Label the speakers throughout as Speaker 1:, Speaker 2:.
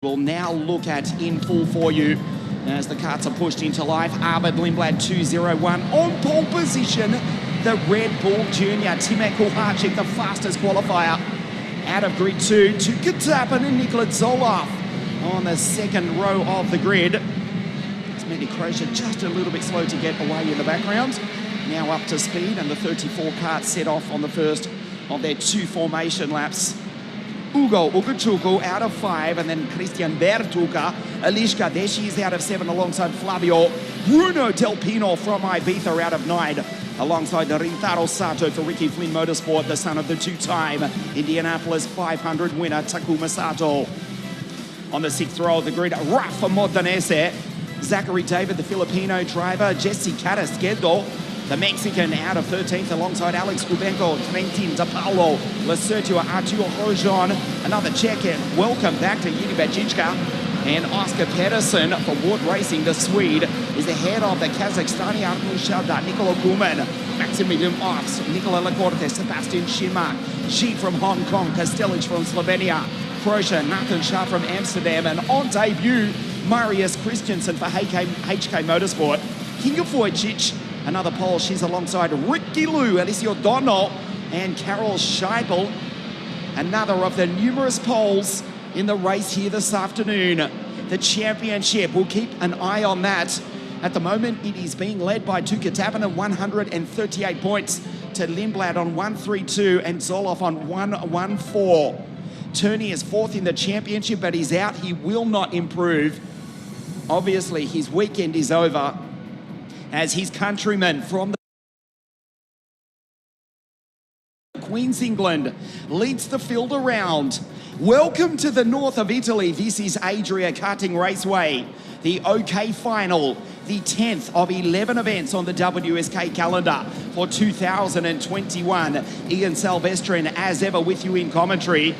Speaker 1: We'll now look at in full for you as the karts are pushed into life. Arvid Lindblad 201 on pole position. The Red Bull Junior Tymoteusz Kucharczyk, the fastest qualifier out of grid 2. Tuukka Taponen and Nicola on the second row of the grid. Croatia just a little bit slow to get away in the background. Now up to speed, and the 34 karts set off on the first of their 2 formation laps. Ugo Ugochukwu out of 5, and then Cristian Bertuca. Eliska, there she is out of 7 alongside Flavio. Bruno Del Pino from Ibiza out of 9, alongside Rintaro Sato for Ricky Flynn Motorsport, the son of the 2-time Indianapolis 500 winner Takuma Sato. On the 6th row of the grid, Rafa Modanese. Zachary David, the Filipino driver. Jesse Carrasquedo, the Mexican, out of 13th alongside Alex Gubenko, Trentin De Paulo, Lacertua, Artur Hojon, another Czech. Welcome back to Yuri Bacichka. And Oscar Pedersen for WSK Racing, the Swede, is ahead of the Kazakhstani Artur Shavda, Nicola Guman, Maximilian Ops, Nicola LaCorte, Sebastian Shinmark, Xi from Hong Kong, Kastelic from Slovenia, Croatia, Nathan Shah from Amsterdam, and on debut, Marius Christensen for HK Motorsport. Kinga Vujicic, another pole, she's alongside Ricky Liu, Alicia Dono, and Carol Scheibel, another of the numerous poles in the race here this afternoon. The championship, we'll keep an eye on that. At the moment, it is being led by Tuukka Taponen, 138 points, to Lindblad on 132 and Zoloff on 114. Turney is 4th in the championship, but he's out. He will not improve. Obviously, his weekend is over as his countryman from Queen's England leads the field around. Welcome to the north of Italy. This is ADRIA Karting Raceway, the OK Final, the 10th of 11 events on the WSK calendar for 2021. Ian Salvestrin, as ever, with you in commentary.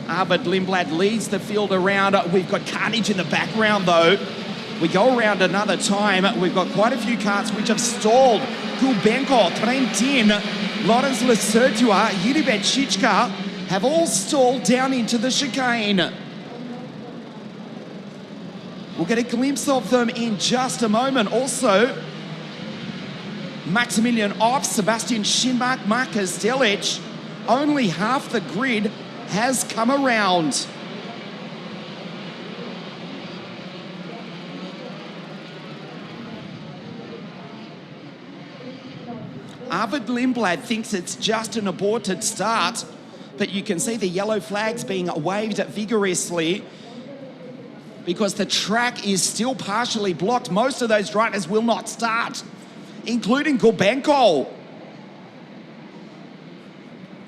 Speaker 1: Arvid Lindblad leads the field around. We've got carnage in the background, though. We go around another time. We've got quite a few karts which have stalled. Gubenko, Trentin, Lorenz Lacertua, Yuri Bacichka have all stalled down into the chicane. We'll get a glimpse of them in just a moment. Also, Maximilian Ops, Sebastian Shinmark, Marcus Delic. Only half the grid has come around. Arvid Lindblad thinks it's just an aborted start, but you can see the yellow flags being waved vigorously because the track is still partially blocked. Most of those drivers will not start, including Gubenko.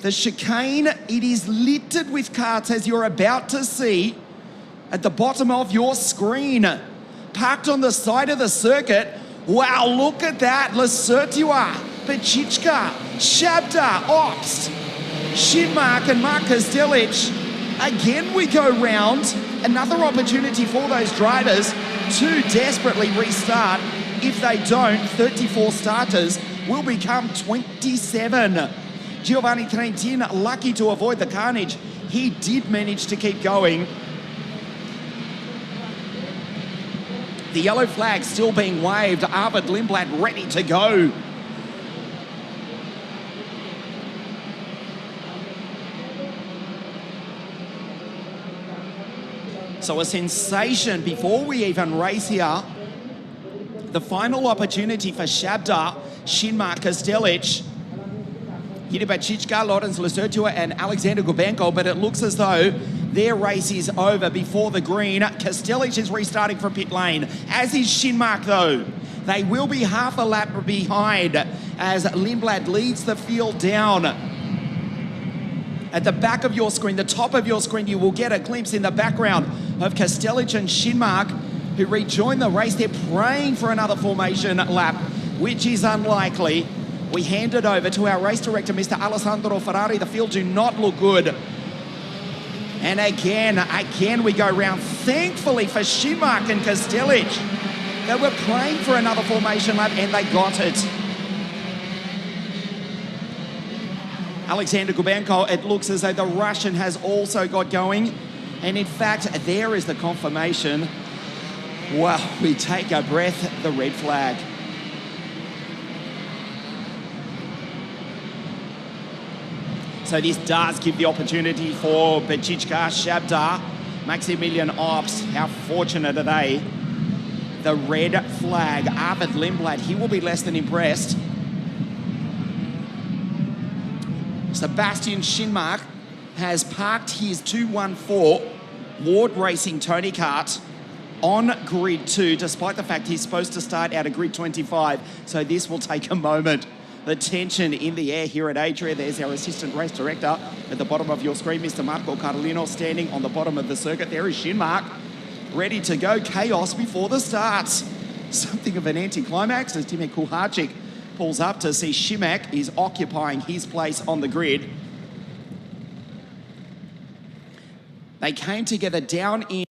Speaker 1: The chicane, it is littered with karts, as you're about to see at the bottom of your screen. Parked on the side of the circuit. Wow, look at that. Lacertua, Bacichka, Shabda, Ops, Shinmark and Marcus Delic. Again we go round. Another opportunity for those drivers to desperately restart. If they don't, 34 starters will become 27. Giovanni Trentin, lucky to avoid the carnage. He did manage to keep going. The yellow flag still being waved. Arvid Lindblad ready to go. So a sensation before we even race here. The final opportunity for Shabda, Shinmark, Kastelic, Yuri Bacichka, Lorenz Lacertua and Alexander Gubenko, but it looks as though their race is over before the green. Kastelic is restarting from pit lane, as is Shinmark though. They will be half a lap behind as Lindblad leads the field down. At the back of your screen, the top of your screen, you will get a glimpse in the background of Kastelic and Shinmark, who rejoin the race. They're praying for another formation lap, which is unlikely. We hand it over to our race director, Mr. Alessandro Ferrari. The field do not look good. And again we go round. Thankfully for Shinmark and Kastelic, they were praying for another formation lap and they got it. Alexander Gubenko, it looks as though the Russian has also got going. And in fact, there is the confirmation. Wow, we take a breath, the red flag. So this does give the opportunity for Bejichka, Shabda, Maximilian Ops. How fortunate are they? The red flag, Arvid Lindblad, he will be less than impressed. Sebastian Schinmark has parked his 214 Lord Racing Tony Kart on grid 2, despite the fact he's supposed to start out of grid 25. So this will take a moment. The tension in the air here at ADRIA. There's our assistant race director at the bottom of your screen, Mr. Marco Carolino, standing on the bottom of the circuit. There is Schinmark, ready to go. Chaos before the starts. Something of an anticlimax as Tymoteusz Kucharczyk pulls up to see Schinmark is occupying his place on the grid. They came together down in...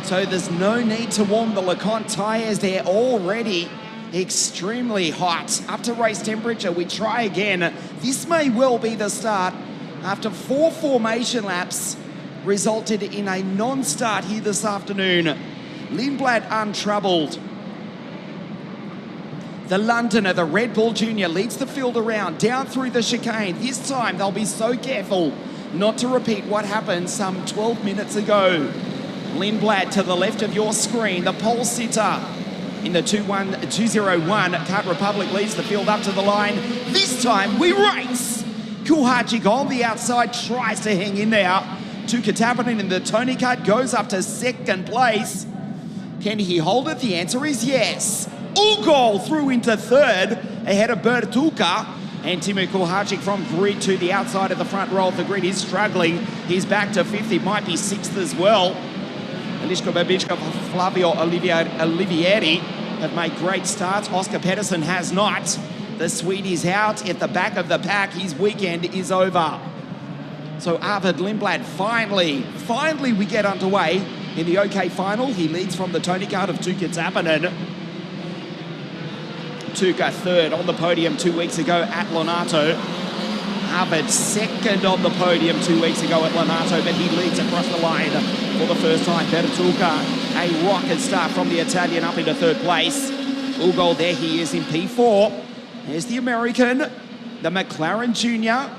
Speaker 1: So there's no need to warm the LeCont tyres. They're already extremely hot. Up to race temperature, we try again. This may well be the start after 4 formation laps resulted in a non-start here this afternoon. Lindblad untroubled. The Londoner, the Red Bull Junior, leads the field around, down through the chicane. This time they'll be so careful not to repeat what happened some 12 minutes ago. Lindblad to the left of your screen, the pole sitter in the 201. Kart Republic leads the field up to the line. This time we race. Kucharczyk on the outside tries to hang in there. Tuukka Taponen in the Tony Kart goes up to second place. Can he hold it? The answer is yes. Ugol through into third ahead of Bertuca. And Tymoteusz Kucharczyk from grid to the outside of the front row of the grid is struggling. He's back to fifth. He might be sixth as well. Eliska, Babickova, Flavio Olivieri have made great starts. Oscar Pedersen has not. The Swede is out at the back of the pack. His weekend is over. So Arvid Lindblad, finally we get underway in the OK final. He leads from the Tony Kart of Tuukka Taponen. Tuukka third on the podium 2 weeks ago at Lonato. Arvid second on the podium 2 weeks ago at Lonato, but he leads across the line for the first time. Bertuca, a rocket start from the Italian up into third place. Ugol, there he is in P4. There's the American, the McLaren Junior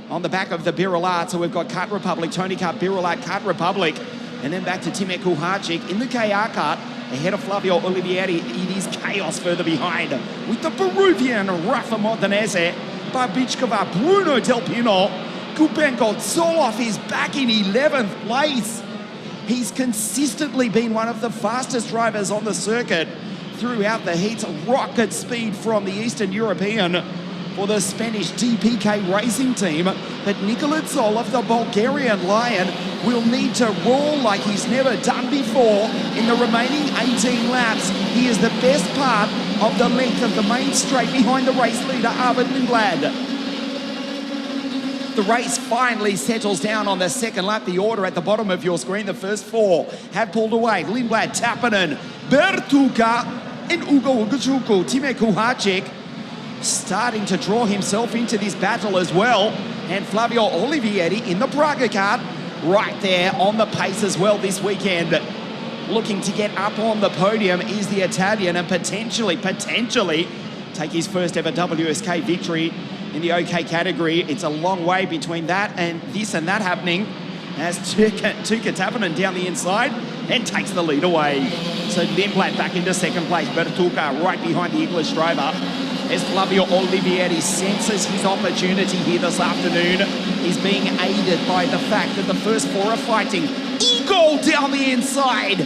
Speaker 1: on the back of the BirelART. So we've got Kart Republic, Tony Kart, BirelART, Kart Republic, and then back to Tymoteusz Kucharczyk in the KR Kart ahead of Flavio Olivieri. It is chaos further behind with the Peruvian Rafa Montanese. Babickova, Bruno Del Pino, Kupenko Zoloff is back in 11th place. He's consistently been one of the fastest drivers on the circuit throughout the heats. Rocket speed from the Eastern European for the Spanish DPK Racing Team. But Nicola Zoloff, the Bulgarian Lion, will need to roar like he's never done before in the remaining 18 laps. He is the best part of the length of the main straight behind the race leader, Arvid Lindblad. The race finally settles down on the second lap. The order at the bottom of your screen, the first 4 have pulled away. Lindblad, Taponen, Bertuca, and Ugo Ugachuku. Tymoteusz Kucharczyk starting to draw himself into this battle as well. And Flavio Olivieri in the Praga Kart, right there on the pace as well this weekend. Looking to get up on the podium is the Italian and potentially take his first ever WSK victory in the OK category. It's a long way between that and that happening as Tuukka Taponen down the inside and takes the lead away. So Lindblad back into second place. Bertuca right behind the English driver as Flavio Olivieri senses his opportunity here this afternoon. He's being aided by the fact that the first 4 are fighting. Goal down the inside.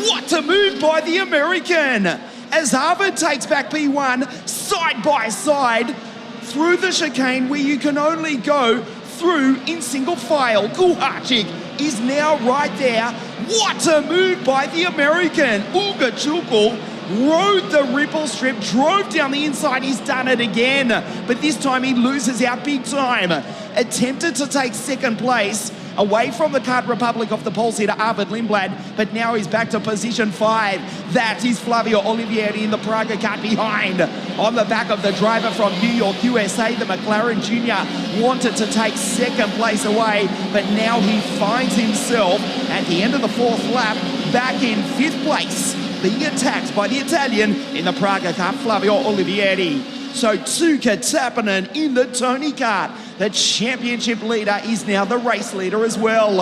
Speaker 1: What a move by the American as Arvid takes back P1 side by side through the chicane where you can only go through in single file. Kucharczyk is now right there. What a move by the American. Ugachuku rode the ripple strip, drove down the inside. He's done it again, but this time he loses out big time. Attempted to take second place away from the Kart Republic of the pole sitter Arvid Lindblad, but now he's back to position 5. That is Flavio Olivieri in the Praga Kart behind. On the back of the driver from New York, USA, the McLaren Jr. wanted to take second place away, but now he finds himself at the end of the 4th lap back in 5th place, being attacked by the Italian in the Praga Kart, Flavio Olivieri. So Tuukka Taponen in the Tony kart. The championship leader is now the race leader as well.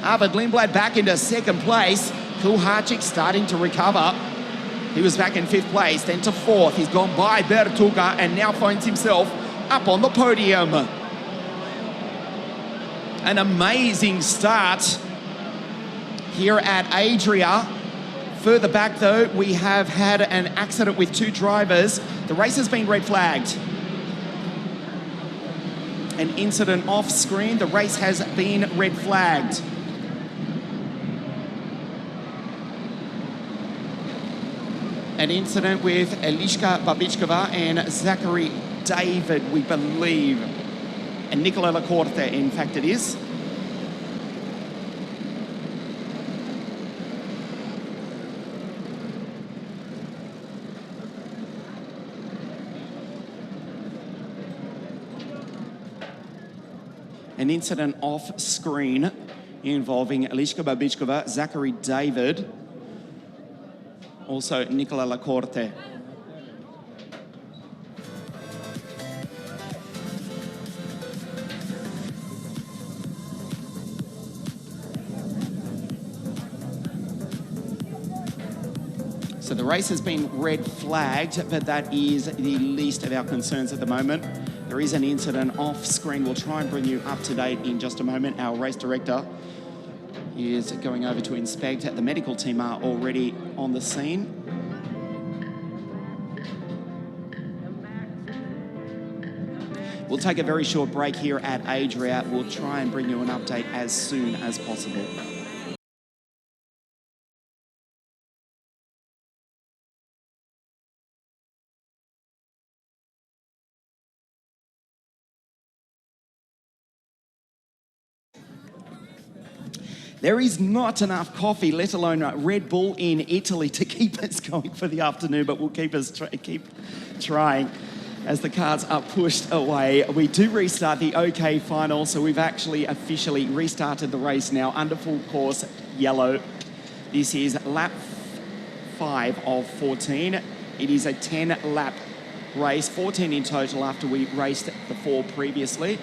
Speaker 1: Arvid Lindblad back into 2nd place. Kucharczyk starting to recover. He was back in 5th place, then to 4th. He's gone by Bertuca and now finds himself up on the podium. An amazing start here at ADRIA. Further back though, we have had an accident with 2 drivers. The race has been red flagged. An incident off screen. The race has been red flagged. An incident with Eliska, Babickova and Zachary David, we believe. And Nicola Lacorte, in fact it is. An incident off screen involving Eliska Babickova, Zachary David, also Nicola Lacorte. So the race has been red flagged, but that is the least of our concerns at the moment. There is an incident off screen. We'll try and bring you up to date in just a moment. Our race director is going over to inspect. The medical team are already on the scene. We'll take a very short break here at ADRIA. We'll try and bring you an update as soon as possible. There is not enough coffee, let alone Red Bull in Italy to keep us going for the afternoon, but we'll keep trying as the cars are pushed away. We do restart the OK final, so we've actually officially restarted the race now under full course yellow. This is lap 5 of 14. It is a 10-lap race, 14 in total after we raced the 4 previously.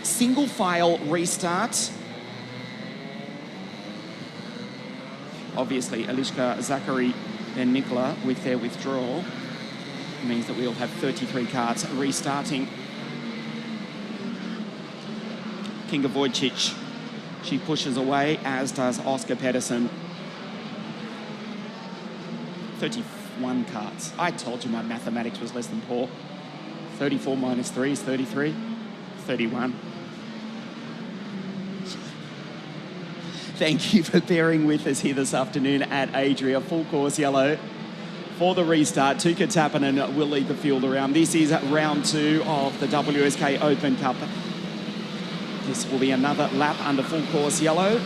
Speaker 1: Single file restart. Obviously, Eliska, Zachary, and Nicola with their withdrawal. It means that we'll have 33 carts restarting. Kinga Wojcic, she pushes away, as does Oscar Pedersen. 31 carts. I told you my mathematics was less than poor. 34 minus 3 is 33. 31. Thank you for bearing with us here this afternoon at ADRIA. Full course yellow for the restart. Tuukka Taponen will lead the field around. This is round 2 of the WSK Open Cup. This will be another lap under full course yellow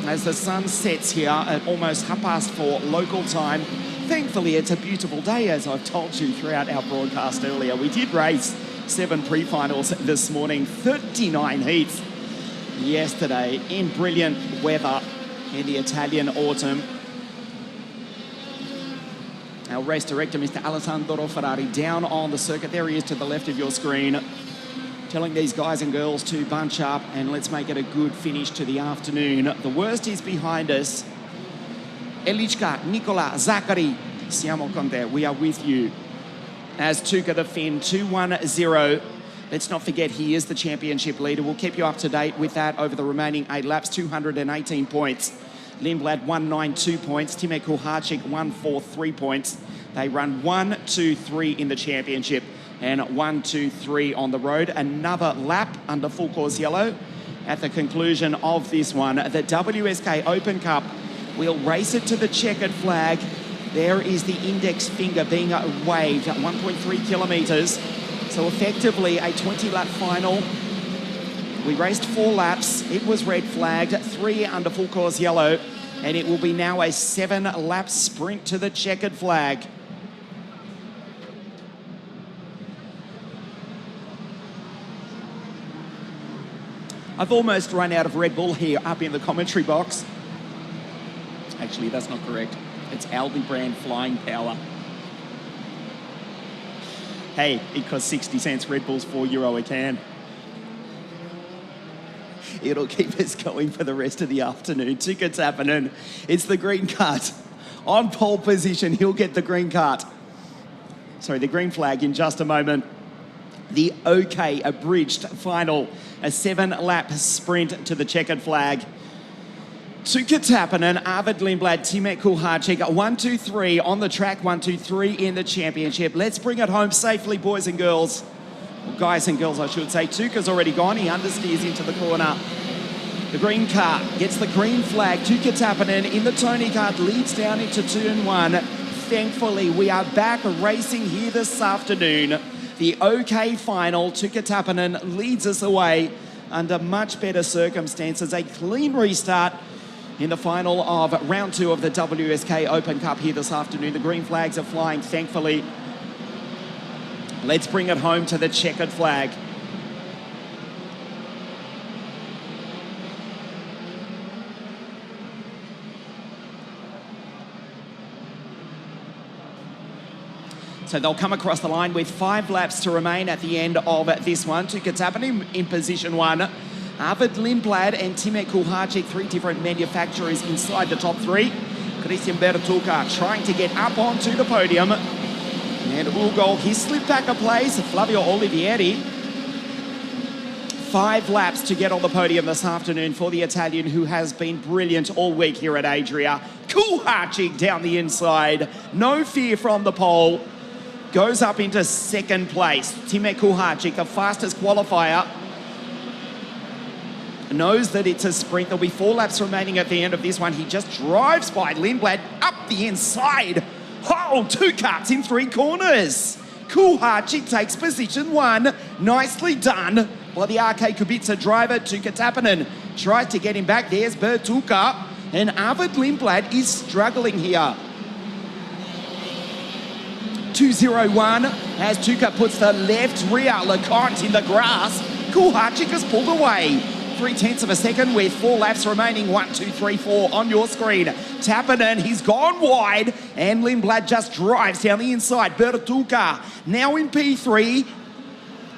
Speaker 1: as the sun sets here at almost 4:30 local time. Thankfully, it's a beautiful day, as I've told you throughout our broadcast earlier. We did race 7 pre-finals this morning, 39 heats yesterday in brilliant weather in the Italian autumn. Our race director, Mr. Alessandro Ferrari, down on the circuit. There he is to the left of your screen, telling these guys and girls to bunch up and let's make it a good finish to the afternoon. The worst is behind us. Eliska, Nicola, Zachary, siamo con te. We are with you. As Tuukka the Finn, 2-1-0. Let's not forget he is the championship leader. We'll keep you up to date with that over the remaining 8 laps. 218 points. Lindblad 192 points. Tymoteusz Kucharczyk 143 points. They run 1, 2, 3 in the championship and 1, 2, 3 on the road. Another lap under full course yellow at the conclusion of this one. The WSK Open Cup. We'll race it to the checkered flag. There is the index finger being waved at 1.3 kilometres. So effectively a 20-lap final We raced 4 laps. It was red flagged, 3 under full course yellow, and it will be now a 7-lap sprint to the checkered flag. I've almost run out of Red Bull here up in the commentary box. Actually, that's not correct. It's Aldi brand Flying Power. Hey, it costs 60 cents. Red Bull's €4 a can. It'll keep us going for the rest of the afternoon. Tuukka Taponen, it's the green cart. On pole position, he'll get the green cart. Sorry, the green flag in just a moment. The OK abridged final, a 7-lap sprint to the checkered flag. Tuukka Taponen, Arvid Lindblad, Timo Kucharczyk, 1, 2, 3 on the track, 1, 2, 3 in the championship. Let's bring it home safely, boys and girls. Well, guys and girls, I should say. Tuukka's already gone. He understeers into the corner. The green car gets the green flag. Tuukka Taponen in the Tony kart leads down into turn 1. Thankfully, we are back racing here this afternoon. The OK final, Tuukka Taponen leads us away under much better circumstances. A clean restart in the final of round 2 of the WSK Open Cup here this afternoon. The green flags are flying, thankfully. Let's bring it home to the checkered flag. So they'll come across the line with 5 laps to remain at the end of this one. Tuukka Taponen in position 1. Arvid Lindblad and Timo Kucharczyk, 3 different manufacturers inside the top 3. Cristian Bertuca trying to get up onto the podium. And Ugo, he slipped back a place. Flavio Olivieri. 5 laps to get on the podium this afternoon for the Italian, who has been brilliant all week here at ADRIA. Kucharczyk down the inside. No fear from the pole. Goes up into 2nd place. Timo Kucharczyk, the fastest qualifier, knows that it's a sprint. There'll be 4 laps remaining at the end of this one. He just drives by Lindblad up the inside. Oh, 2 cuts in 3 corners. Kucharczyk takes position 1. Nicely done by the RK Kubica driver. Tuukka Taponen tries to get him back. There's Bertuca. And Arvid Lindblad is struggling here. 201 as Tuukka puts the left rear LeCont in the grass. Kucharczyk has pulled away. 0.3 of a second with 4 laps remaining. 1, 2, 3, 4 on your screen. Taponen, he's gone wide, and Lindblad just drives down the inside. Bertuca now in P3.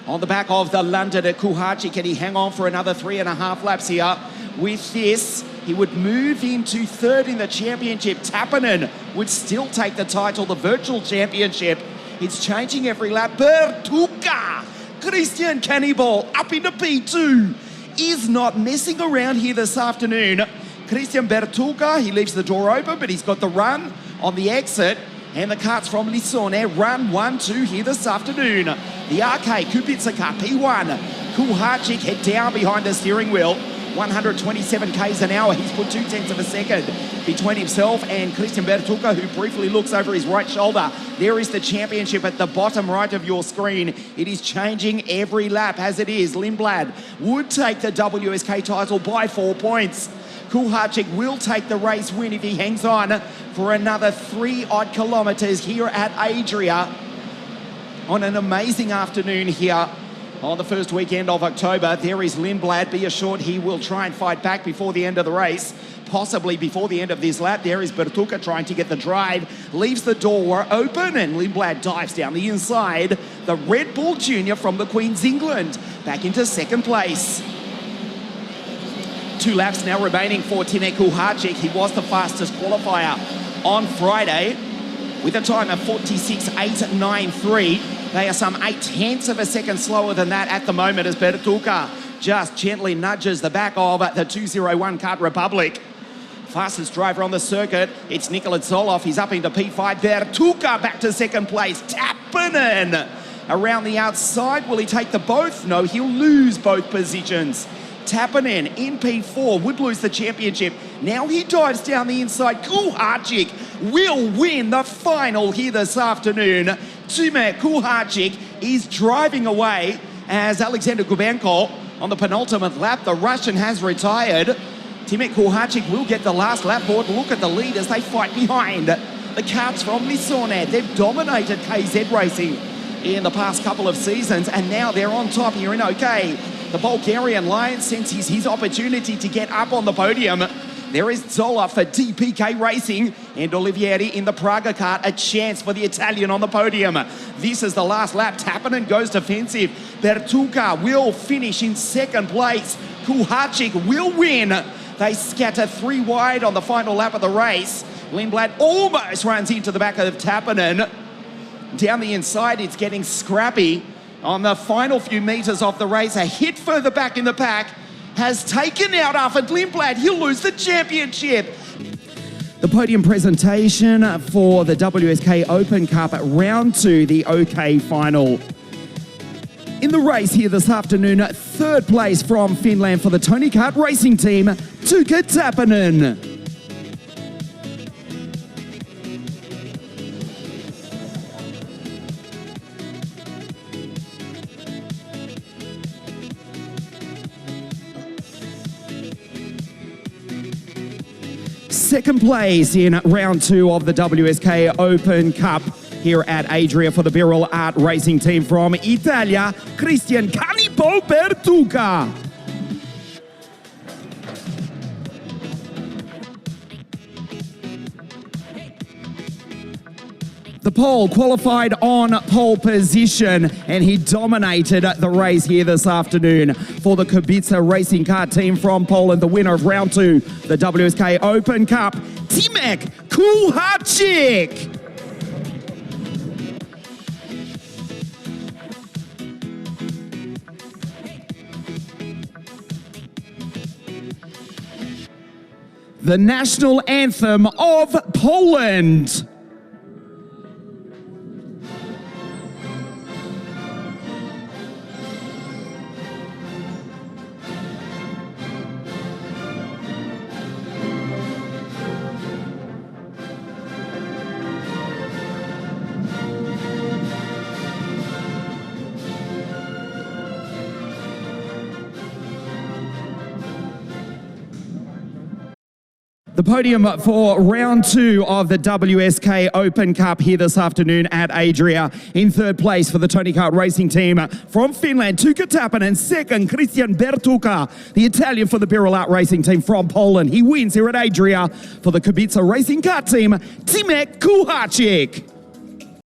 Speaker 1: On the back of the Londoner Kucharczyk, can he hang on for another 3.5 laps here? With this, he would move into 3rd in the championship. Taponen would still take the title, the virtual championship. It's changing every lap. Bertuca, Christian Cannibal up into P2. Is not messing around here this afternoon. Cristian Bertuca, he leaves the door open, but he's got the run on the exit. And the karts from Lissone run 1-2 here this afternoon. The RK Kubica car, P1. Kucharczyk head down behind the steering wheel. 127 k's an hour. He's put 0.2 of a second between himself and Cristian Bertuca, who briefly looks over his right shoulder. There is the championship at the bottom right of your screen. It is changing every lap as it is. Lindblad would take the WSK title by 4 points. Kucharczyk will take the race win if he hangs on for another 3-odd kilometres here at ADRIA on an amazing afternoon here on the first weekend of October. There is Lindblad. Be assured he will try and fight back before the end of the race, possibly before the end of this lap. There is Bertuca trying to get the drive, leaves the door open, and Lindblad dives down the inside. The Red Bull Junior from the Queen's England back into 2nd place. 2 laps now remaining for Timo Kucharczyk. He was the fastest qualifier on Friday with a time of 46.893. They are some 0.8 of a second slower than that at the moment as Bertuca just gently nudges the back of the 201 Kart Republic. Fastest driver on the circuit, it's Nicola Zoloff. He's up into P5. Bertuca back to 2nd place. Taponen around the outside. Will he take the both? No, he'll lose both positions. Taponen in P4 would lose the championship. Now he dives down the inside. Kucharczyk will win the final here this afternoon. Timo Kucharczyk is driving away as Alexander Gubenko on the penultimate lap. The Russian has retired. Timek Kucharczyk will get the last lap board. Look at the lead as they fight behind the karts from Lissonet. They've dominated KZ Racing in the past couple of seasons, and now they're on top here in OK. The Bulgarian Lion senses his opportunity to get up on the podium. There is Zola for DPK Racing and Olivieri in the Praga kart, a chance for the Italian on the podium. This is the last lap. Taponen goes defensive. Bertuca will finish in second place. Kucharczyk will win. They scatter 3 wide on the final lap of the race. Lindblad almost runs into the back of Taponen. Down the inside, it's getting scrappy. On the final few meters of the race, a hit further back in the pack has taken out Arvid Lindblad. He'll lose the championship. The podium presentation for the WSK Open Cup at round 2, the OK final. In the race here this afternoon, 3rd place from Finland for the Tony Kart Racing Team, Tuukka Taponen. Second place in round 2 of the WSK Open Cup here at ADRIA for the BirelART Racing Team from Italia, Cristian Bertuca. The pole qualified on pole position, and he dominated the race here this afternoon for the Kubica Racing Car Team from Poland. The winner of round 2, the WSK Open Cup, Timek Kucharczyk. The national anthem of Poland. The podium for round 2 of the WSK Open Cup here this afternoon at ADRIA. In 3rd place for the Tony Kart Racing Team from Finland, Tuukka Taponen. 2nd, Cristian Bertuca, the Italian for the BirelART Racing Team from Poland. He wins here at ADRIA for the Kubica Racing Kart Team, Timek Kucharczyk.